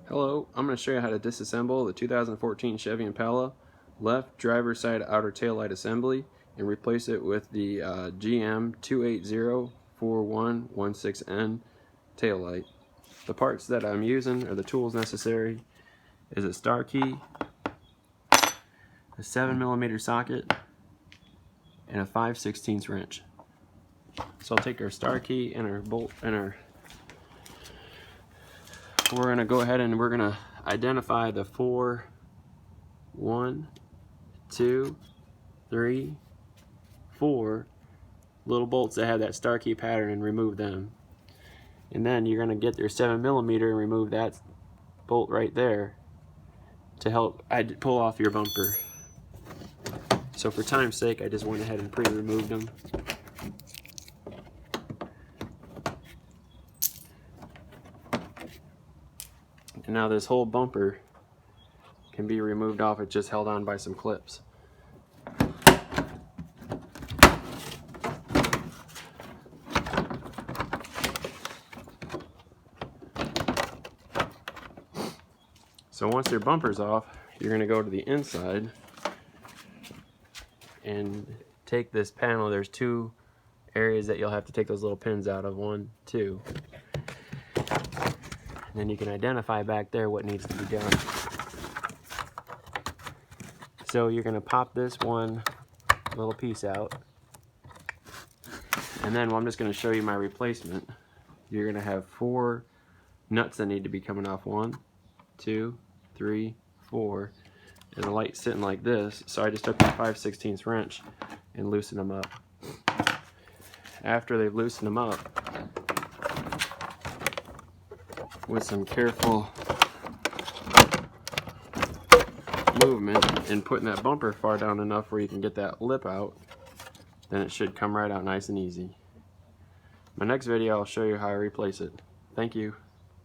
Hello, I'm going to show you how to disassemble the 2014 Chevy Impala left driver's side outer taillight assembly and replace it with the GM 2804116N taillight. The parts that I'm using, or the tools necessary, is a star key, a 7mm socket, and a 5/16 wrench. So I'll take our star key and our bolt and we're going to go ahead and we're going to identify the 1, 2, 3, 4 little bolts that have that star key pattern and remove them. And then you're going to get your 7mm and remove that bolt right there to help pull off your bumper. So for time's sake, I just went ahead and pre-removed them. And now this whole bumper can be removed off. It's just held on by some clips. So once your bumper's off, you're going to go to the inside and take this panel. There's two areas that you'll have to take those little pins out of. 1, 2. And then you can identify back there what needs to be done. So you're going to pop this one little piece out. And then I'm just going to show you my replacement. You're going to have 4 nuts that need to be coming off. 1, 2, 3, 4. And the light's sitting like this, so I just took my 5/16 wrench and loosened them up. After they've loosened them up, with some careful movement and putting that bumper far down enough where you can get that lip out, then it should come right out nice and easy. My next video I'll show you how I replace it. Thank you.